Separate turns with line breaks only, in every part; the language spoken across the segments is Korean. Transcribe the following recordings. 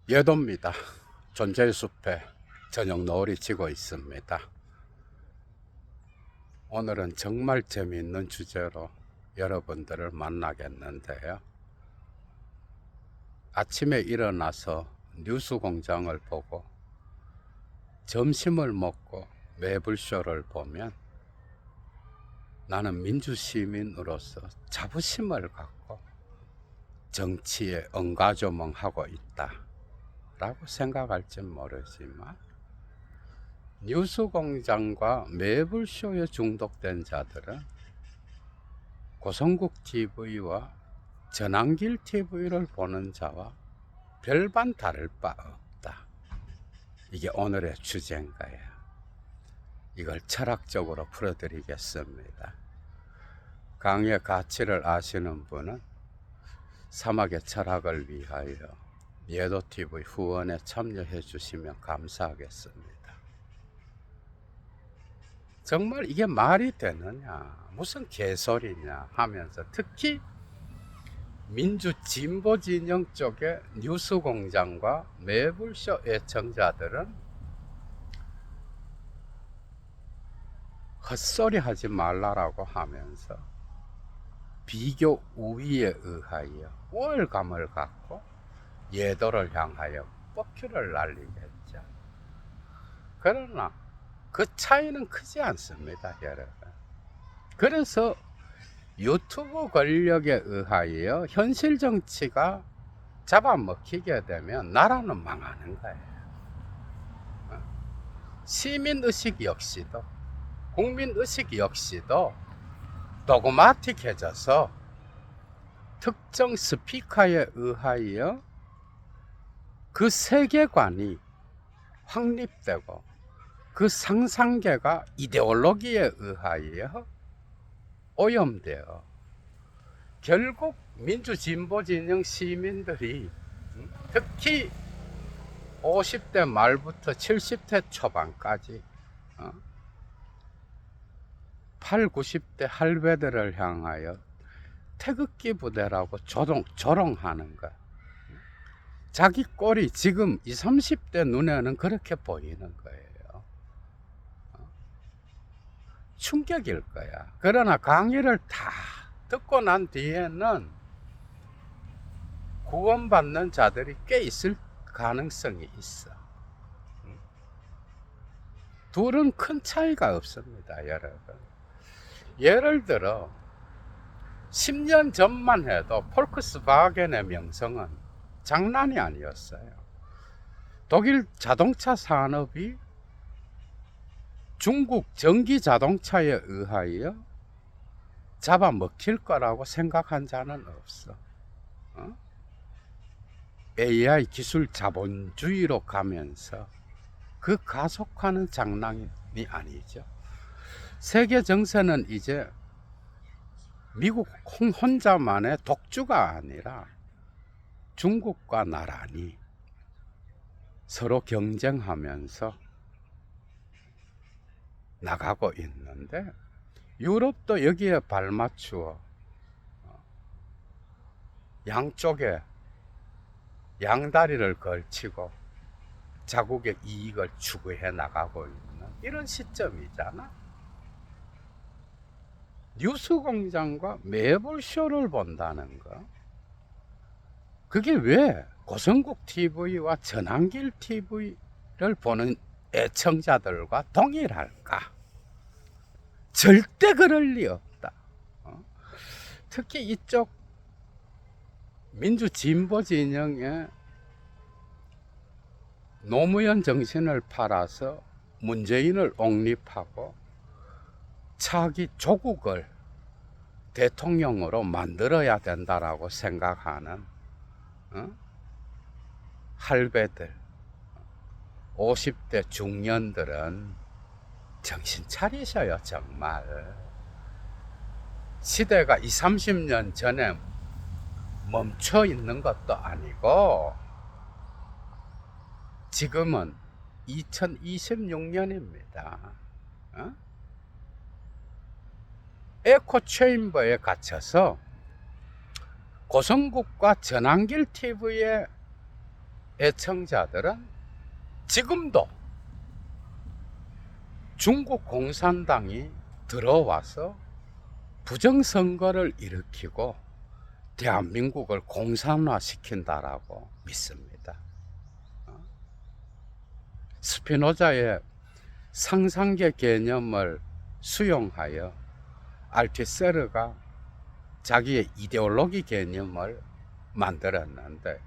예도입니다. 존재의 숲에 저녁 노을이 지고 있습니다. 오늘은 정말 재미있는 주제로 여러분들을 만나겠는데요. 아침에 일어나서 뉴스 공장을 보고 점심을 먹고 매불쇼를 보면 나는 민주시민으로서 자부심을 갖고 정치에 엉가조멍하고 있다 라고 생각할지 모르지만, 뉴스공장과 매불쇼에 중독된 자들은 고성국 TV와 전환길 TV를 보는 자와 별반 다를 바 없다. 이게 오늘의 주제인 거야. 이걸 철학적으로 풀어드리겠습니다. 강의 가치를 아시는 분은 사막의 철학을 위하여 예도TV 후원에 참여해 주시면 감사하겠습니다. 정말 이게 말이 되느냐, 무슨 개소리냐 하면서, 특히 민주 진보 진영 쪽의 뉴스공장과 매불쇼 애청자들은 헛소리 하지 말라라고 하면서 비교 우위에 의하여 우월감을 갖고 예도를 향하여 뻑큐를 날리겠죠. 그러나 그 차이는 크지 않습니다, 여러분. 그래서 유튜브 권력에 의하여 현실 정치가 잡아먹히게 되면 나라는 망하는 거예요. 시민의식 역시도, 국민의식 역시도 도그마틱해져서 특정 스피커에 의하여 그 세계관이 확립되고 그 상상계가 이데올로기에 의하여 오염되어 결국 민주진보진영 시민들이, 특히 50대 말부터 70대 초반까지 8, 90대 할배들을 향하여 태극기 부대라고 조롱하는 것. 자기 꼴이 지금 20, 30대 눈에는 그렇게 보이는 거예요. 충격일 거야. 그러나 강의를 다 듣고 난 뒤에는 구원받는 자들이 꽤 있을 가능성이 있어. 둘은 큰 차이가 없습니다, 여러분. 예를 들어 10년 전만 해도 폴크스바겐의 명성은 장난이 아니었어요. 독일 자동차 산업이 중국 전기 자동차에 의하여 잡아먹힐 거라고 생각한 자는 없어. AI 기술 자본주의로 가면서 그 가속화는 장난이 아니죠. 세계 정세는 이제 미국 혼자만의 독주가 아니라 중국과 나란히 서로 경쟁하면서 나가고 있는데, 유럽도 여기에 발맞추어 양쪽에 양다리를 걸치고 자국의 이익을 추구해 나가고 있는 이런 시점이잖아. 뉴스공장과 매불쇼를 본다는 거, 그게 왜 고성국 TV와 전환길 TV를 보는 애청자들과 동일할까? 절대 그럴 리 없다. 특히 이쪽 민주 진보 진영의 노무현 정신을 팔아서 문재인을 옹립하고 차기 조국을 대통령으로 만들어야 된다라고 생각하는 할배들, 50대 중년들은 정신 차리셔요. 정말 시대가 20, 30년 전에 멈춰 있는 것도 아니고 지금은 2026년입니다. 에코 체인버에 갇혀서 고성국과 전환길 TV의 애청자들은 지금도 중국 공산당이 들어와서 부정선거를 일으키고 대한민국을 공산화시킨다라고 믿습니다. 스피노자의 상상계 개념을 수용하여 알투세르가 자기의 이데올로기 개념을 만들었는데요.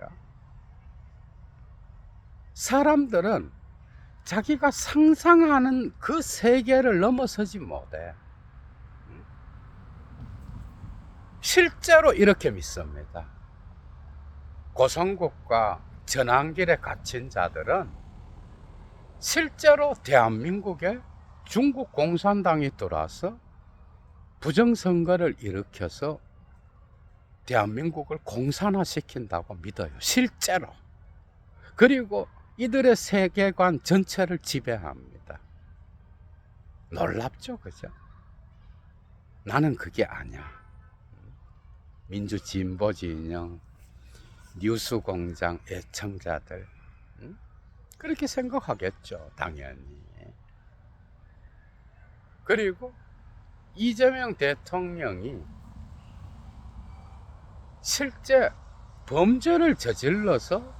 사람들은 자기가 상상하는 그 세계를 넘어서지 못해. 실제로 이렇게 믿습니다. 고성국과 전환길에 갇힌 자들은 실제로 대한민국에 중국 공산당이 들어와서 부정선거를 일으켜서 대한민국을 공산화시킨다고 믿어요. 실제로. 그리고 이들의 세계관 전체를 지배합니다. 놀랍죠, 그죠? 나는 그게 아니야. 민주진보진영, 뉴스공장 애청자들 그렇게 생각하겠죠, 당연히. 그리고 이재명 대통령이 실제 범죄를 저질러서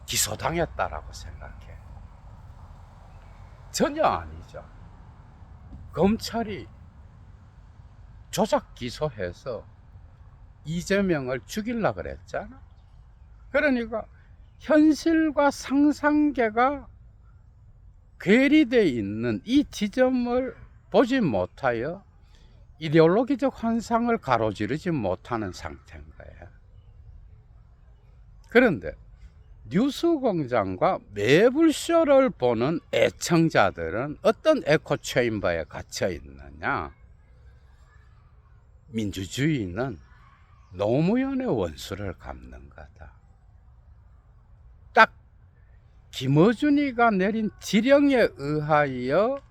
기소당했다라고 생각해. 전혀 아니죠. 검찰이 조작 기소해서 이재명을 죽이려고 그랬잖아. 그러니까 현실과 상상계가 괴리되어 있는 이 지점을 보지 못하여 이데올로기적 환상을 가로지르지 못하는 상태인 거예요. 그런데 뉴스공장과 매불쇼를 보는 애청자들은 어떤 에코체인버에 갇혀 있느냐? 민주주의는 노무현의 원수를 갚는 거다. 딱 김어준이가 내린 지령에 의하여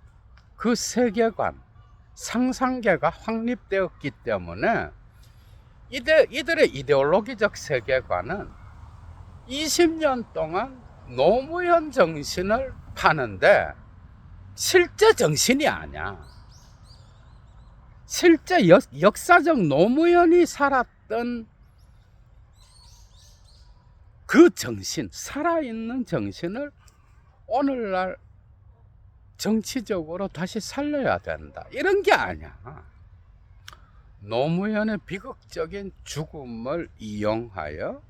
그 세계관, 상상계가 확립되었기 때문에 이들의 이데올로기적 세계관은 20년 동안 노무현 정신을 파는데 실제 정신이 아니야. 실제 역사적 노무현이 살았던 그 정신, 살아있는 정신을 오늘날 정치적으로 다시 살려야 된다. 이런 게 아니야. 노무현의 비극적인 죽음을 이용하여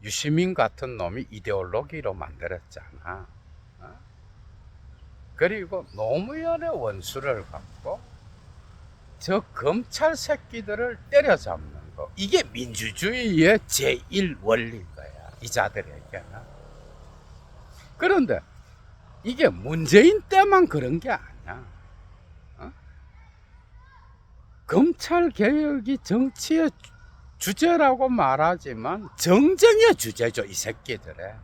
유시민 같은 놈이 이데올로기로 만들었잖아. 그리고 노무현의 원수를 갖고 저 검찰 새끼들을 때려잡는 거, 이게 민주주의의 제1원리인 거야, 이 자들에게는. 그런데 이게 문재인 때만 그런 게 아니야. 검찰 개혁이 정치의 주제라고 말하지만 정쟁의 주제죠, 이 새끼들의.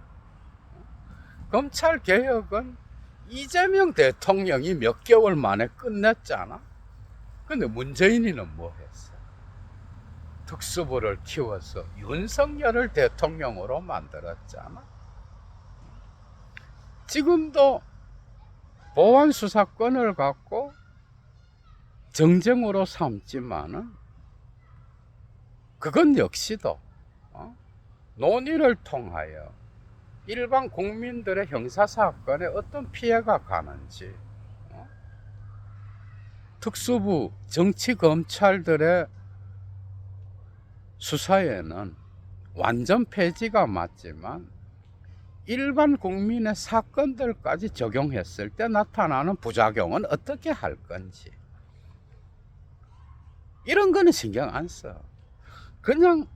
검찰 개혁은 이재명 대통령이 몇 개월 만에 끝냈잖아. 근데 문재인이는 뭐 했어? 특수부를 키워서 윤석열을 대통령으로 만들었잖아. 지금도 보안 수사권을 갖고 정쟁으로 삼지만은 그건 역시도 논의를 통하여 일반 국민들의 형사사건에 어떤 피해가 가는지, 특수부 정치검찰들의 수사에는 완전 폐지가 맞지만 일반 국민의 사건들까지 적용했을 때 나타나는 부작용은 어떻게 할 건지, 이런 거는 신경 안 써. 그냥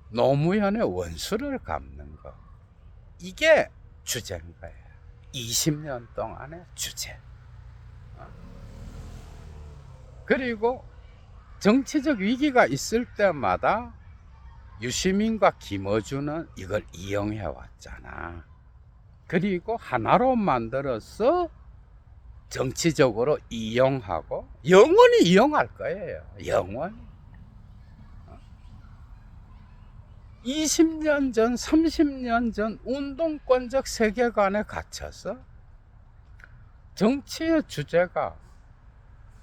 노무현의 원수를 갚는 거, 이게 주제인 거예요. 20년 동안의 주제. 그리고 정치적 위기가 있을 때마다 유시민과 김어준은 이걸 이용해 왔잖아. 그리고 하나로 만들어서 정치적으로 이용하고 영원히 이용할 거예요. 영원히. 20년 전, 30년 전 운동권적 세계관에 갇혀서 정치의 주제가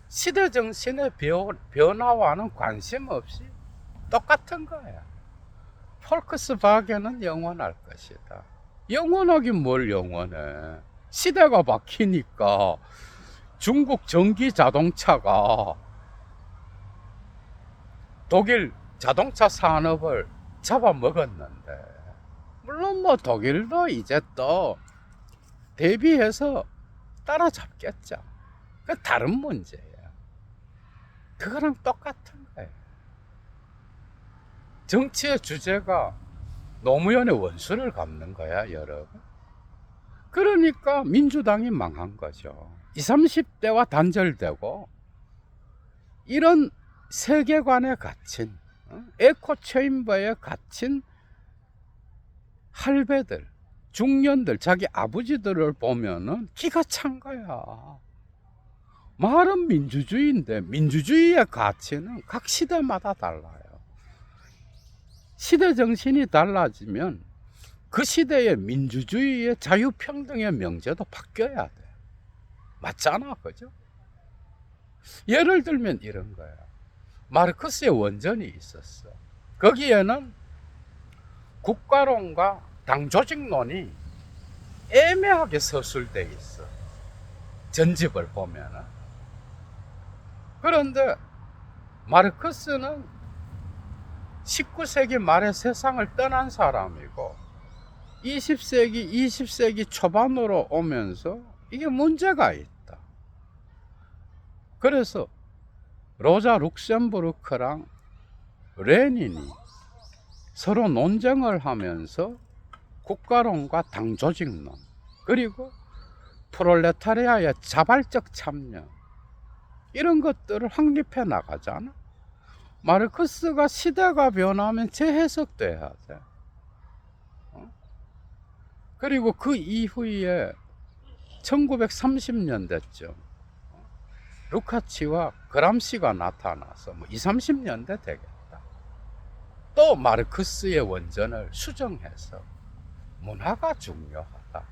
시대 정신의 변화와는 관심 없이 똑같은 거야. 폴크스바겐은 영원할 것이다. 영원하긴 뭘 영원해. 시대가 바뀌니까 중국 전기 자동차가 독일 자동차 산업을 잡아먹었는데, 물론 뭐 독일도 이제 또 대비해서 따라잡겠죠. 그 다른 문제예요. 그거랑 똑같은 거예요. 정치의 주제가 노무현의 원수를 갚는 거야, 여러분. 그러니까 민주당이 망한 거죠. 20, 30대와 단절되고 이런 세계관에 갇힌, 에코 체인버에 갇힌 할배들, 중년들, 자기 아버지들을 보면은 기가 찬 거야. 말은 민주주의인데 민주주의의 가치는 각 시대마다 달라요. 시대 정신이 달라지면 그 시대의 민주주의의 자유평등의 명제도 바뀌어야 돼. 맞잖아, 그죠? 예를 들면 이런 거야. 마르크스의 원전이 있었어. 거기에는 국가론과 당조직론이 애매하게 서술돼 있어. 전집을 보면은. 그런데 마르크스는 19세기 말에 세상을 떠난 사람이고 20세기 초반으로 오면서 이게 문제가 있다. 그래서 로자 룩셈부르크랑 레닌이 서로 논쟁을 하면서 국가론과 당조직론, 그리고 프롤레타리아의 자발적 참여, 이런 것들을 확립해 나가잖아. 마르크스가 시대가 변하면 재해석돼야 돼. 그리고 그 이후에 1930년대쯤 루카치와 그람시가 나타나서 뭐 20, 30년대 되겠다. 또 마르크스의 원전을 수정해서 문화가 중요하다.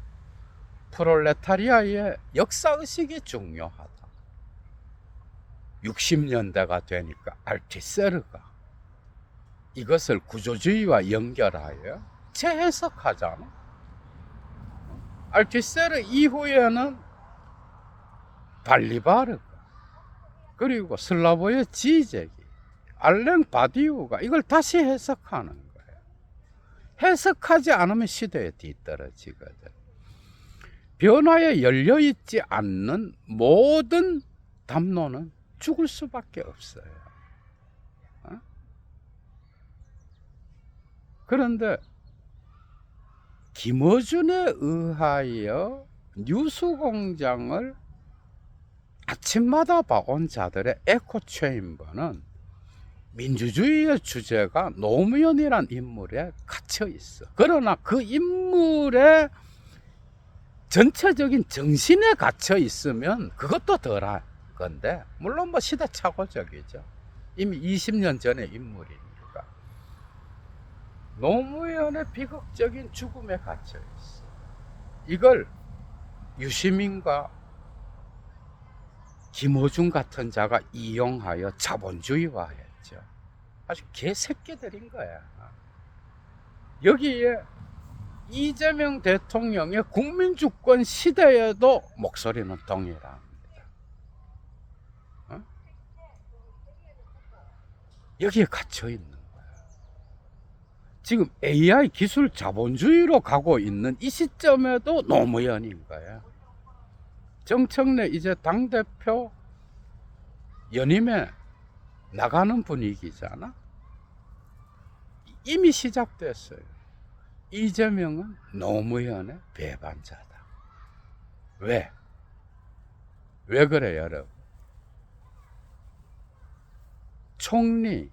프롤레타리아의 역사의식이 중요하다. 60년대가 되니까 알티세르가 이것을 구조주의와 연결하여 재해석하잖아. 알티세르 이후에는 발리바르가, 그리고 슬라보의 지제기, 알랭 바디우가 이걸 다시 해석하는 거예요. 해석하지 않으면 시대에 뒤떨어지거든. 변화에 열려있지 않는 모든 담론은 죽을 수밖에 없어요. 그런데 김어준에 의하여 뉴스공장을 아침마다 봐온 자들의 에코 체인버는 민주주의의 주제가 노무현이란 인물에 갇혀 있어. 그러나 그 인물의 전체적인 정신에 갇혀 있으면 그것도 덜한 건데, 물론 뭐 시대착오적이죠. 이미 20년 전의 인물이니까. 노무현의 비극적인 죽음에 갇혀 있어. 이걸 유시민과 김어준 같은 자가 이용하여 자본주의화했죠. 아주 개새끼들인 거야. 여기에 이재명 대통령의 국민주권 시대에도 목소리는 동일합니다. 여기에 갇혀 있는 거야. 지금 AI 기술 자본주의로 가고 있는 이 시점에도 노무현인 거야. 정청래 이제 당대표 연임에 나가는 분위기잖아. 이미 시작됐어요. 이재명은 노무현의 배반자다. 왜? 왜 그래, 여러분? 총리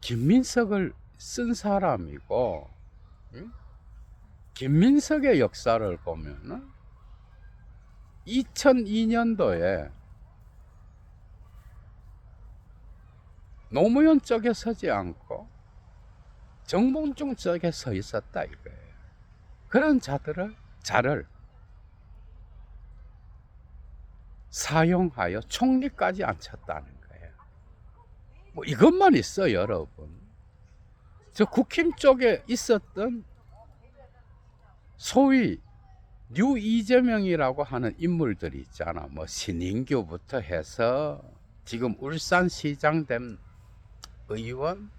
김민석을 쓴 사람이고, 김민석의 역사를 보면은 2002년도에 노무현 쪽에 서지 않고 정봉준 쪽에 서 있었다 이거예요. 그런 자를 사용하여 총리까지 앉혔다는 거예요. 뭐 이것만 있어 여러분. 저 국힘 쪽에 있었던 소위 뉴 이재명이라고 하는 인물들이 있잖아. 뭐 신인규부터 해서 지금 울산시장 된 의원,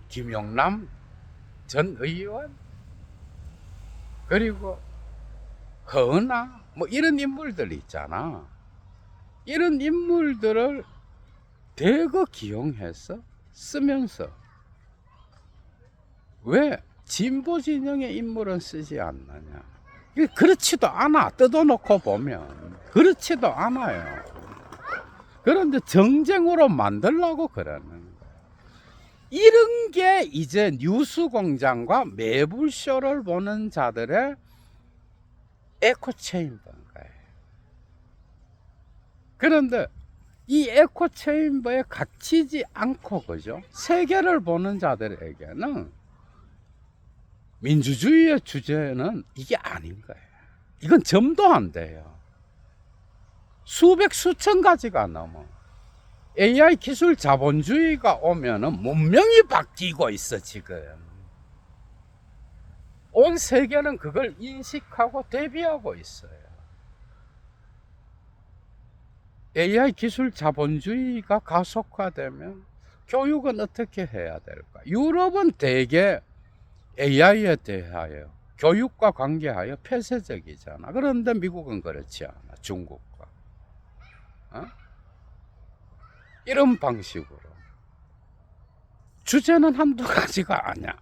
김용남 전 의원, 그리고 허은하 뭐 이런 인물들이 있잖아. 이런 인물들을 대거 기용해서 쓰면서 왜 진보 진영의 인물은 쓰지 않느냐. 그렇지도 않아. 뜯어놓고 보면 그렇지도 않아요. 그런데 정쟁으로 만들려고 그러는 거예요. 이런 게 이제 뉴스공장과 매불쇼를 보는 자들의 에코체인버인 거예요. 그런데 이 에코체인버에 갇히지 않고, 그죠? 세계를 보는 자들에게는 민주주의의 주제는 이게 아닌 거예요. 이건 점도 안 돼요. 수백 수천 가지가 넘어. AI 기술 자본주의가 오면은 문명이 바뀌고 있어 지금. 온 세계는 그걸 인식하고 대비하고 있어요. AI 기술 자본주의가 가속화되면 교육은 어떻게 해야 될까? 유럽은 대개 AI에 대하여 교육과 관계하여 폐쇄적이잖아. 그런데 미국은 그렇지 않아. 중국과 이런 방식으로 주제는 한두 가지가 아니야.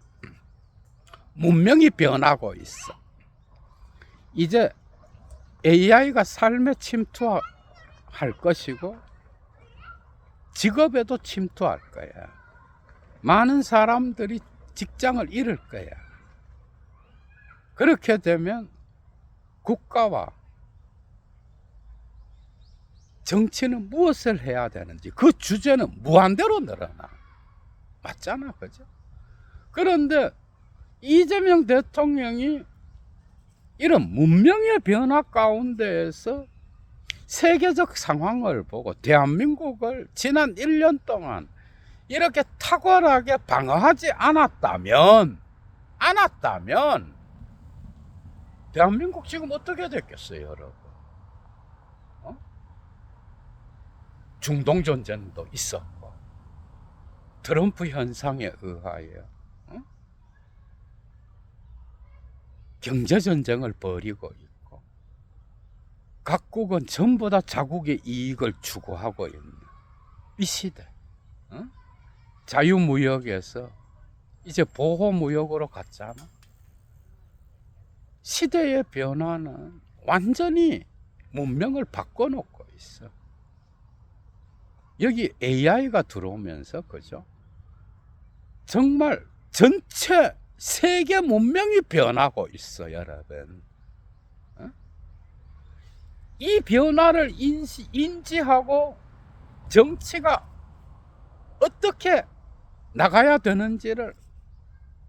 문명이 변하고 있어. 이제 AI가 삶에 침투할 것이고 직업에도 침투할 거야. 많은 사람들이 직장을 잃을 거야. 그렇게 되면 국가와 정치는 무엇을 해야 되는지 그 주제는 무한대로 늘어나. 맞잖아, 그죠? 그런데 이재명 대통령이 이런 문명의 변화 가운데에서 세계적 상황을 보고 대한민국을 지난 1년 동안 이렇게 탁월하게 방어하지 않았다면 대한민국 지금 어떻게 됐겠어요, 여러분? 중동 전쟁도 있었고 트럼프 현상에 의하여 경제 전쟁을 벌이고 있고 각국은 전부 다 자국의 이익을 추구하고 있는 이 시대. 자유무역에서 이제 보호무역으로 갔잖아. 시대의 변화는 완전히 문명을 바꿔놓고 있어. 여기 AI가 들어오면서, 그죠? 정말 전체 세계 문명이 변하고 있어, 여러분. 이 변화를 인지하고 정치가 어떻게 나가야 되는지를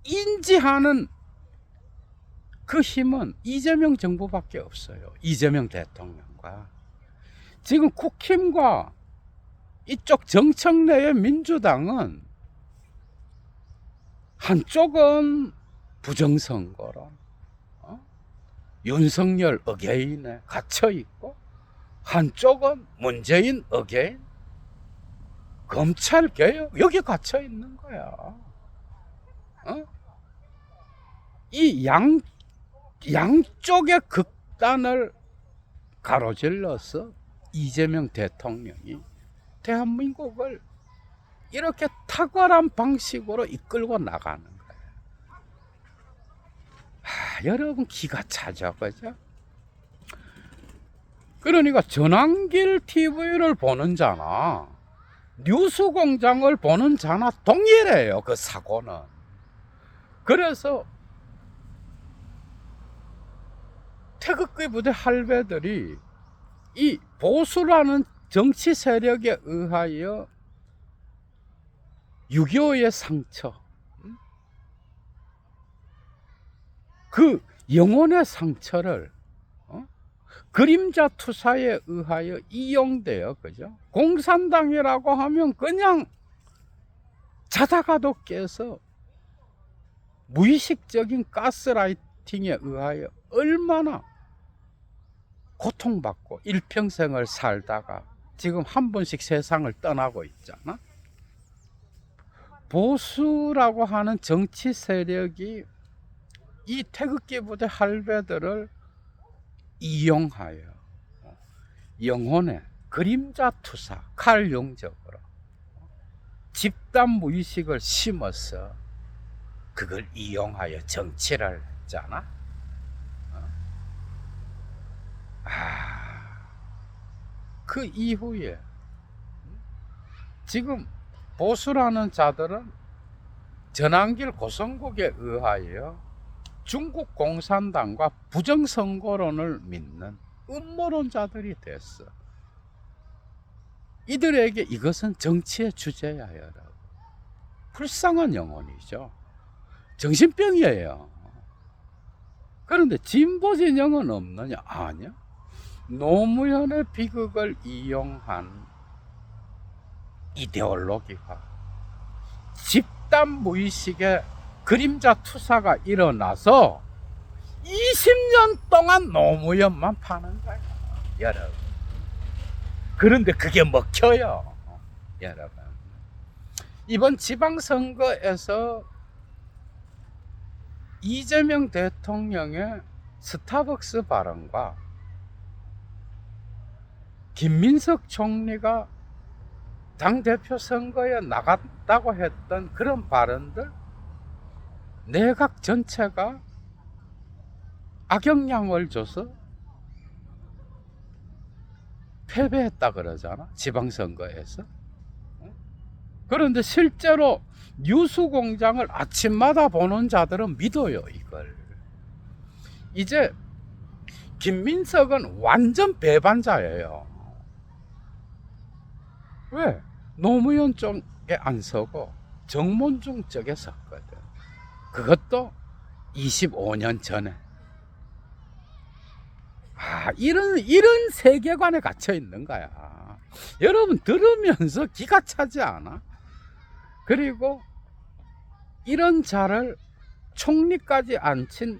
인지하는 그 힘은 이재명 정부밖에 없어요. 이재명 대통령과. 지금 국힘과 이쪽 정청 내의 민주당은 한쪽은 부정선거론, 윤석열 어게인에 갇혀있고 한쪽은 문재인 어게인, 검찰개혁 여기 갇혀있는 거야. 이 양쪽의 극단을 가로질러서 이재명 대통령이 대한민국을 이렇게 탁월한 방식으로 이끌고 나가는 거예요. 여러분 기가 차죠, 그죠? 그러니까 전환길 TV를 보는 자나 뉴스공장을 보는 자나 동일해요, 그 사고는. 그래서 태극기 부대 할배들이 이 보수라는 정치 세력에 의하여 6.25의 상처, 그 영혼의 상처를 그림자 투사에 의하여 이용되어, 그죠? 공산당이라고 하면 그냥 자다가도 깨서 무의식적인 가스라이팅에 의하여 얼마나 고통받고 일평생을 살다가 지금 한 번씩 세상을 떠나고 있잖아. 보수라고 하는 정치 세력이 이 태극기 부대 할배들을 이용하여 영혼의 그림자 투사, 칼용적으로 집단 무의식을 심어서 그걸 이용하여 정치를 했잖아. 그 이후에 지금 보수라는 자들은 전환길 고성국에 의하여 중국 공산당과 부정선거론을 믿는 음모론자들이 됐어. 이들에게 이것은 정치의 주제야, 여러분. 불쌍한 영혼이죠. 정신병이에요. 그런데 진보 진영은 없느냐? 아니야. 노무현의 비극을 이용한 이데올로기화, 집단 무의식의 그림자 투사가 일어나서 20년 동안 노무현만 파는 거야, 여러분. 그런데 그게 먹혀요, 여러분. 이번 지방선거에서 이재명 대통령의 스타벅스 발언과 김민석 총리가 당대표 선거에 나갔다고 했던 그런 발언들, 내각 전체가 악영향을 줘서 패배했다 그러잖아, 지방선거에서. 그런데 실제로 뉴스공장을 아침마다 보는 자들은 믿어요, 이걸. 이제 김민석은 완전 배반자예요. 왜? 노무현 쪽에 안 서고 정몽준 쪽에 섰거든. 그것도 25년 전에. 이런 세계관에 갇혀 있는 거야. 여러분 들으면서 기가 차지 않아? 그리고 이런 자를 총리까지 앉힌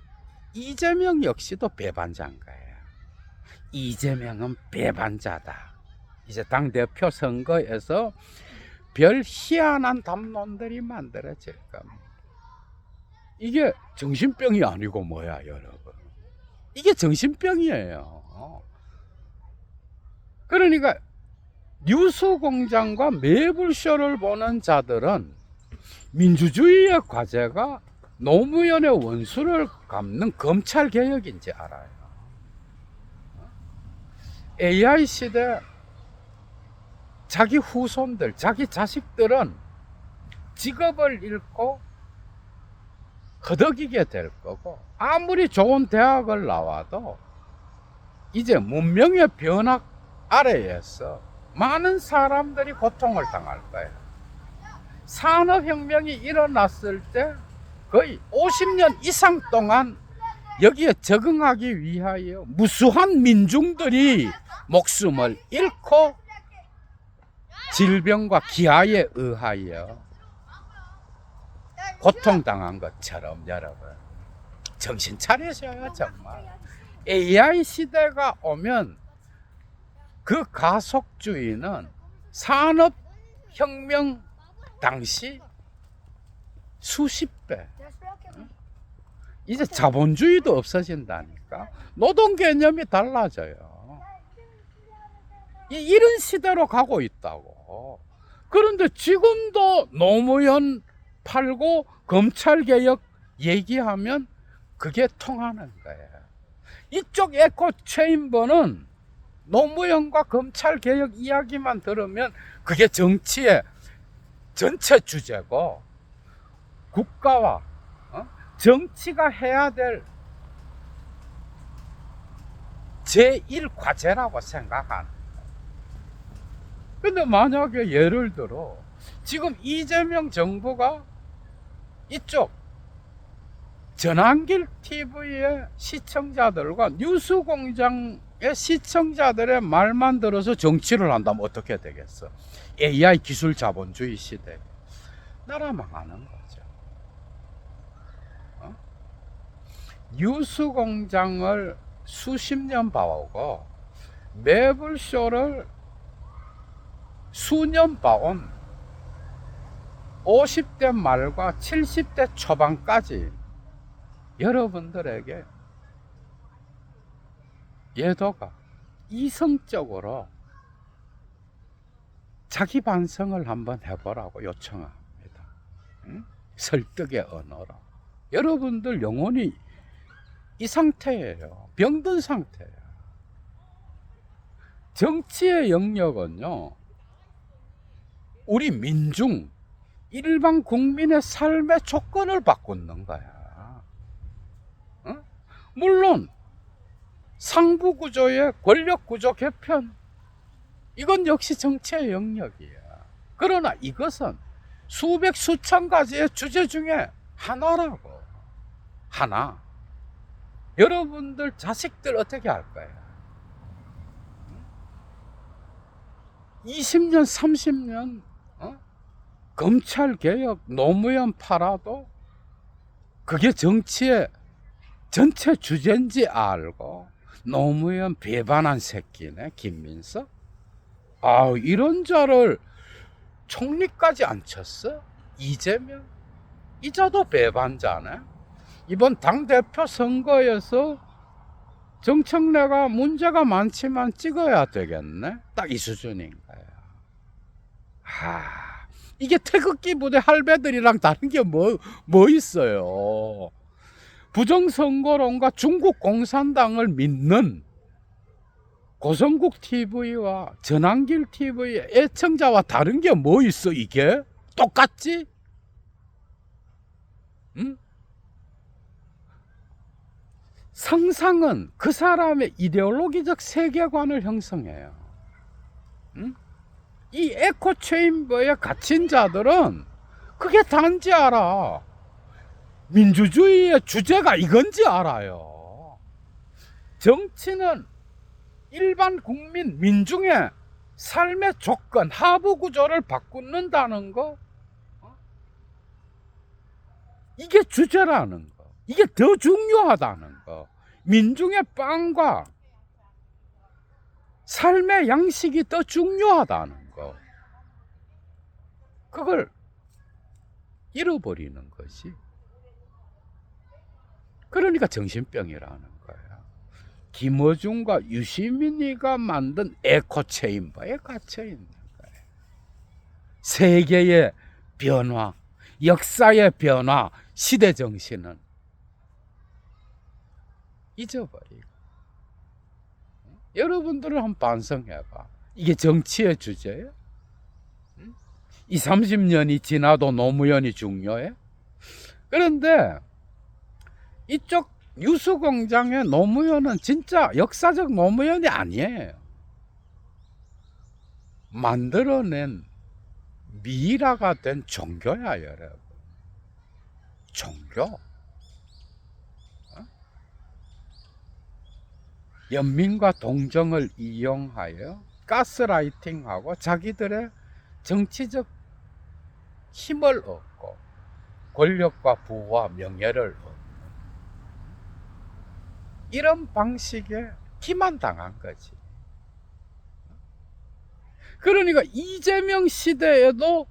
이재명 역시도 배반자인 거예요. 이재명은 배반자다. 이제 당대표 선거에서 별 희한한 담론들이 만들어질 겁니다. 이게 정신병이 아니고 뭐야, 여러분. 이게 정신병이에요. 그러니까 뉴스공장과 매불쇼를 보는 자들은 민주주의의 과제가 노무현의 원수를 갚는 검찰개혁인지 알아요. AI 시대 자기 후손들, 자기 자식들은 직업을 잃고 허덕이게 될 거고, 아무리 좋은 대학을 나와도 이제 문명의 변화 아래에서 많은 사람들이 고통을 당할 거예요. 산업혁명이 일어났을 때 거의 50년 이상 동안 여기에 적응하기 위하여 무수한 민중들이 목숨을 잃고 질병과 기아에 의하여 고통당한 것처럼, 여러분 정신 차리셔야. 정말 AI 시대가 오면 그 가속주의는 산업혁명 당시 수십 배, 이제 자본주의도 없어진다니까. 노동 개념이 달라져요. 이런 시대로 가고 있다고. 그런데 지금도 노무현 팔고 검찰개혁 얘기하면 그게 통하는 거예요. 이쪽 에코 체인버는 노무현과 검찰개혁 이야기만 들으면 그게 정치의 전체 주제고, 국가와 정치가 해야 될 제1과제라고 생각하는. 근데 만약에 예를 들어 지금 이재명 정부가 이쪽 전환길 TV의 시청자들과 뉴스공장의 시청자들의 말만 들어서 정치를 한다면 어떻게 되겠어? AI 기술 자본주의 시대. 나라 망하는 거죠. 뉴스공장을 수십 년 봐오고 매불쇼를 수년 봐온 50대 말과 70대 초반까지 여러분들에게 예도가 이성적으로 자기 반성을 한번 해보라고 요청합니다. 응? 설득의 언어로. 여러분들 영혼이 이 상태예요. 병든 상태예요. 정치의 영역은요, 우리 민중, 일반 국민의 삶의 조건을 바꾸는 거야. 어? 물론 상부구조의 권력구조 개편, 이건 역시 정치의 영역이야. 그러나 이것은 수백 수천 가지의 주제 중에 하나라고. 하나. 여러분들 자식들 어떻게 할 거야? 20년 30년 검찰개혁 노무현 팔아도 그게 정치의 전체 주제인지 알고 노무현 배반한 새끼네 김민석. 이런 자를 총리까지 앉혔어? 이재명? 이 자도 배반자네. 이번 당대표 선거에서 정청래가 문제가 많지만 찍어야 되겠네. 딱 이 수준인 거야. 이게 태극기 부대 할배들이랑 다른 게 뭐 있어요? 부정선거론과 중국 공산당을 믿는 고성국 TV와 전환길 TV의 애청자와 다른 게 뭐 있어? 이게 똑같지? 응? 상상은 그 사람의 이데올로기적 세계관을 형성해요. 응? 이 에코체인버에 갇힌 자들은 그게 단지 알아. 민주주의의 주제가 이건지 알아요. 정치는 일반 국민, 민중의 삶의 조건, 하부 구조를 바꾸는다는 거, 이게 주제라는 거. 이게 더 중요하다는 거. 민중의 빵과 삶의 양식이 더 중요하다는 거. 그걸 잃어버리는 것이. 그러니까 정신병이라는 거야. 김어준과 유시민이가 만든 에코체인버에 갇혀 있는 거야. 세계의 변화, 역사의 변화, 시대 정신은 잊어버리고. 여러분들은 한번 반성해봐. 이게 정치의 주제예요? 20, 30년이 지나도 노무현이 중요해? 그런데 이쪽 뉴스공장의 노무현은 진짜 역사적 노무현이 아니에요. 만들어낸 미라가 된 종교야, 여러분. 종교. 연민과 동정을 이용하여 가스라이팅하고 자기들의 정치적 힘을 얻고 권력과 부와 명예를 얻고 이런 방식에 기만당한 거지. 그러니까 이재명 시대에도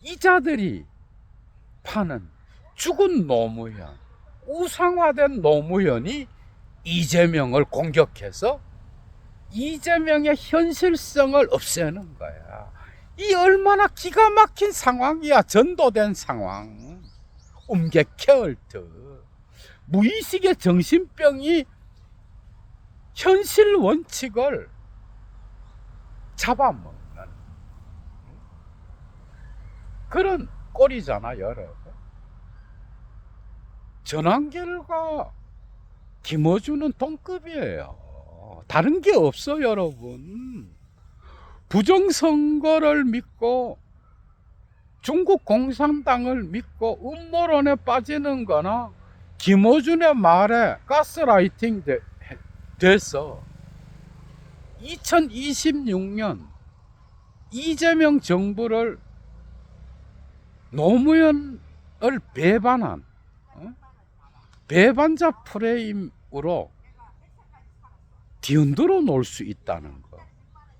이자들이 파는 죽은 노무현, 우상화된 노무현이 이재명을 공격해서 이재명의 현실성을 없애는 거야. 이 얼마나 기가 막힌 상황이야. 전도된 상황. umgekehrte. 무의식의 정신병이 현실 원칙을 잡아먹는 그런 꼴이잖아, 여러분. 전환길과 김어준은 동급이에요. 다른 게 없어, 여러분. 부정선거를 믿고 중국 공산당을 믿고 음모론에 빠지는 거나 김어준의 말에 가스라이팅 돼서 2026년 이재명 정부를 노무현을 배반한 배반자 프레임으로 뒤흔들어 놓을 수 있다는 거.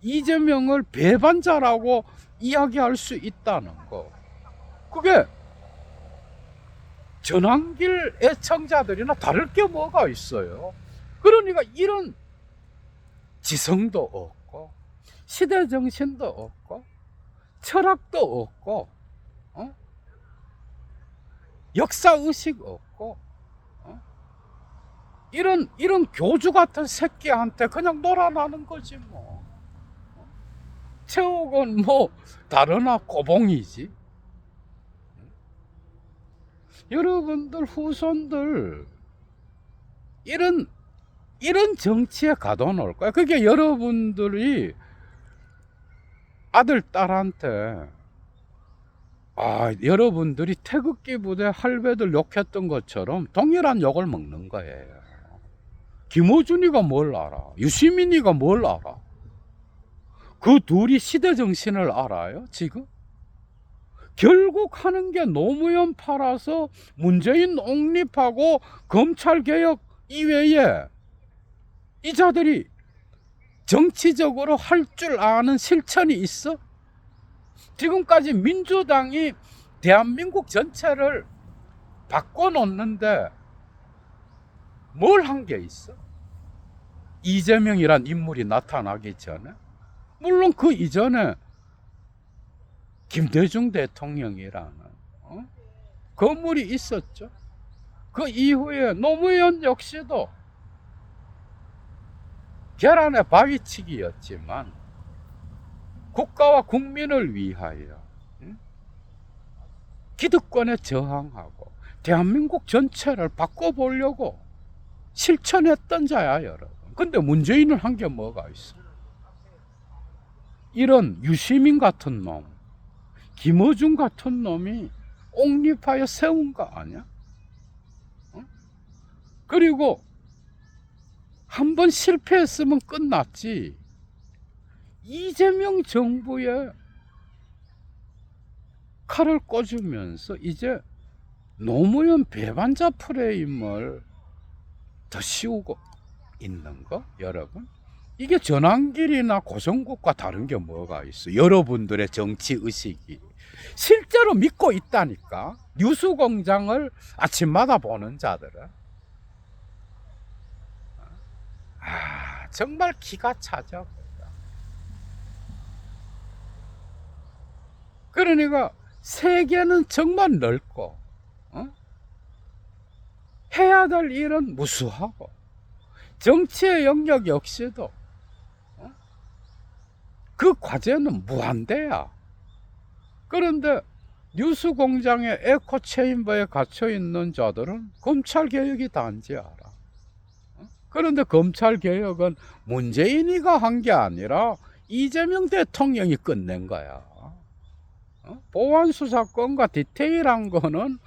이재명을 배반자라고 이야기할 수 있다는 거. 그게 전환길 애청자들이나 다를 게 뭐가 있어요. 그러니까 이런 지성도 없고 시대정신도 없고 철학도 없고 역사의식 없고 이런 교주 같은 새끼한테 그냥 놀아나는 거지 뭐. 최욱은 뭐 다르나 꼬봉이지. 여러분들 후손들 이런 정치에 가둬놓을 거야. 그게 여러분들이 아들 딸한테 여러분들이 태극기 부대 할배들 욕했던 것처럼 동일한 욕을 먹는 거예요. 김어준이가 뭘 알아? 유시민이가 뭘 알아? 그 둘이 시대 정신을 알아요, 지금? 결국 하는 게 노무현 팔아서 문재인 옹립하고 검찰 개혁 이외에 이 자들이 정치적으로 할 줄 아는 실천이 있어? 지금까지 민주당이 대한민국 전체를 바꿔놓는데 뭘 한 게 있어? 이재명이란 인물이 나타나기 전에, 물론 그 이전에 김대중 대통령이라는 건물이 있었죠. 그 이후에 노무현 역시도 계란의 바위치기였지만 국가와 국민을 위하여 기득권에 저항하고 대한민국 전체를 바꿔보려고 실천했던 자야, 여러분. 근데 문재인은 한 게 뭐가 있어? 이런 유시민 같은 놈, 김어준 같은 놈이 옹립하여 세운 거 아니야? 그리고 한 번 실패했으면 끝났지. 이재명 정부에 칼을 꽂으면서 이제 노무현 배반자 프레임을 더 씌우고 있는 거, 여러분. 이게 전환길이나 고성국과 다른 게 뭐가 있어? 여러분들의 정치 의식이 실제로 믿고 있다니까. 뉴스공장을 아침마다 보는 자들은 정말 기가 차죠. 그러니까 세계는 정말 넓고 해야 될 일은 무수하고 정치의 영역 역시도 그 과제는 무한대야. 그런데 뉴스공장의 에코체인버에 갇혀있는 자들은 검찰개혁이 단지 알아. 그런데 검찰개혁은 문재인이가 한 게 아니라 이재명 대통령이 끝낸 거야. 보안수사권과 디테일한 거는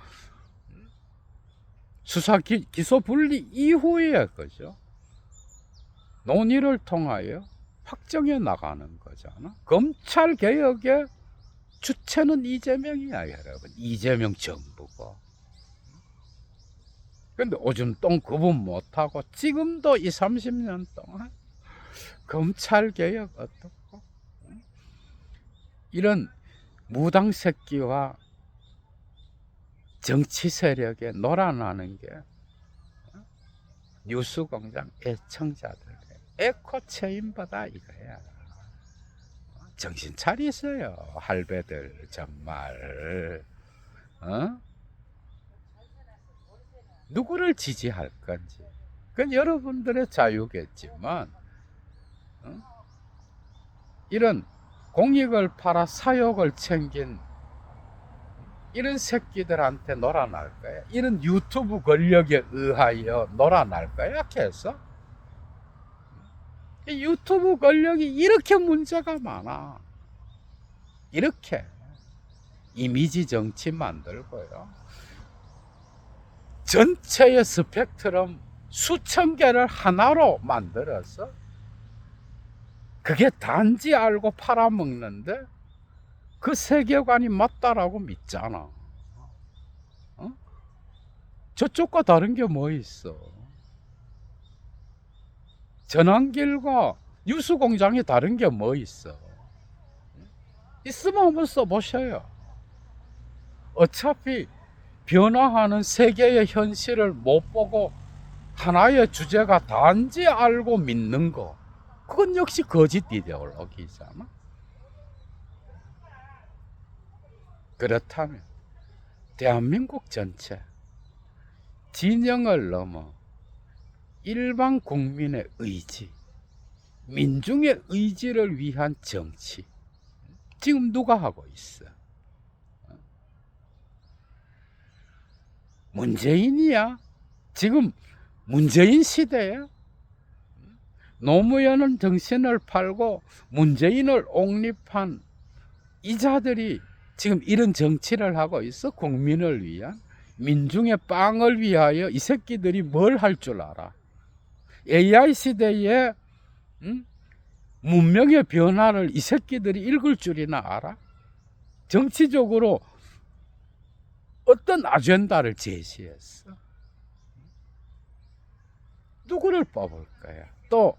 수사 기소 분리 이후에 그죠? 논의를 통하여 확정해 나가는 거잖아. 검찰 개혁의 주체는 이재명이야, 여러분. 이재명 정부고. 근데 오줌 똥 구분 못하고 지금도 30년 동안 검찰 개혁 어떻고 이런 무당 새끼와 정치 세력에 놀아나는 게 뉴스공장 애청자들의 에코체인버다 이거야. 정신 차리세요, 할배들. 정말 누구를 지지할 건지 그건 여러분들의 자유겠지만 이런 공익을 팔아 사욕을 챙긴 이런 새끼들한테 놀아날 거야. 이런 유튜브 권력에 의하여 놀아날 거야, 계속. 이 유튜브 권력이 이렇게 문제가 많아. 이렇게 이미지 정치 만들고요. 전체의 스펙트럼 수천 개를 하나로 만들어서 그게 단지 알고 팔아먹는데 그 세계관이 맞다라고 믿잖아. 어? 저쪽과 다른 게 뭐 있어? 전환길과 뉴스공장이 다른 게 뭐 있어? 있으면 한번 써보셔요. 어차피 변화하는 세계의 현실을 못 보고 하나의 주제가 단지 알고 믿는 거, 그건 역시 거짓 이데올로기잖아. 그렇다면 대한민국 전체 진영을 넘어 일반 국민의 의지, 민중의 의지를 위한 정치, 지금 누가 하고 있어? 문재인이야. 지금 문재인 시대야. 노무현은 정신을 팔고 문재인을 옹립한 이자들이 지금 이런 정치를 하고 있어. 국민을 위한, 민중의 빵을 위하여. 이 새끼들이 뭘 할 줄 알아? AI 시대에 문명의 변화를 이 새끼들이 읽을 줄이나 알아? 정치적으로 어떤 아젠다를 제시했어? 누구를 뽑을 거야? 또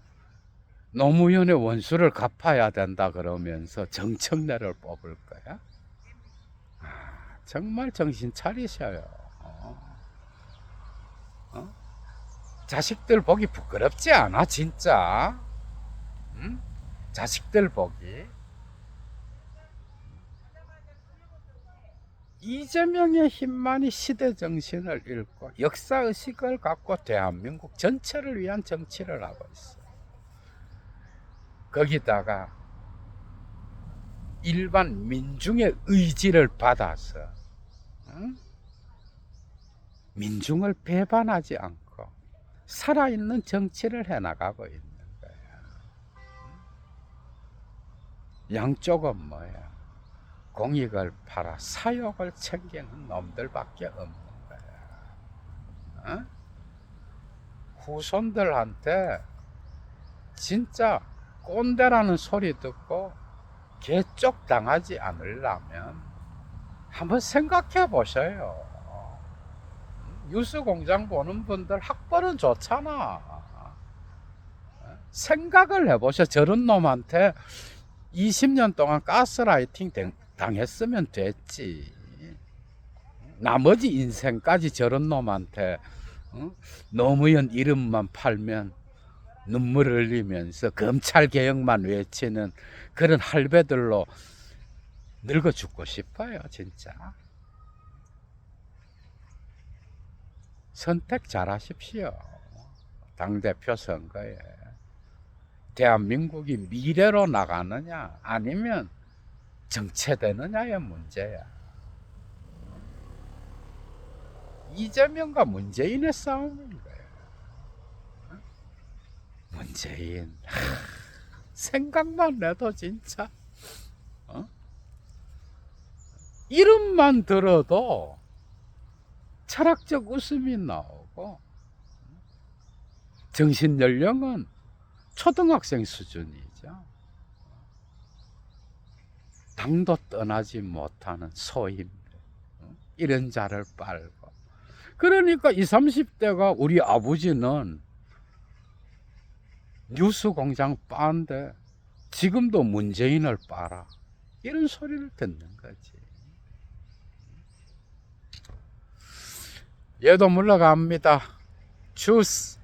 노무현의 원수를 갚아야 된다 그러면서 정청래를 뽑을 거야? 정말 정신 차리셔요. 자식들 보기 부끄럽지 않아 진짜? 응? 자식들 보기. 이재명의 힘만이 시대 정신을 읽고 역사의식을 갖고 대한민국 전체를 위한 정치를 하고 있어. 거기다가 일반 민중의 의지를 받아서, 응? 민중을 배반하지 않고 살아있는 정치를 해나가고 있는 거야. 양쪽은 뭐야? 공익을 팔아 사욕을 챙기는 놈들밖에 없는 거야. 어? 후손들한테 진짜 꼰대라는 소리 듣고 개쪽 당하지 않으려면 한번 생각해 보셔요. 뉴스공장 보는 분들 학벌은 좋잖아. 생각을 해보셔. 저런 놈한테 20년 동안 가스라이팅 당했으면 됐지. 나머지 인생까지 저런 놈한테 노무현 이름만 팔면 눈물을 흘리면서 검찰 개혁만 외치는 그런 할배들로 늙어 죽고 싶어요 진짜. 선택 잘 하십시오. 당대표 선거에 대한민국이 미래로 나가느냐 아니면 정체되느냐의 문제야. 이재명과 문재인의 싸움인 거예요. 문재인 생각만 해도 진짜 이름만 들어도 철학적 웃음이 나오고 정신 연령은 초등학생 수준이죠. 당도 떠나지 못하는 소인들, 이런 자를 빨고. 그러니까 20, 30대가 우리 아버지는 뉴스공장 빠는데 지금도 문재인을 빨아, 이런 소리를 듣는 거지. 얘도 물러갑니다. 주스.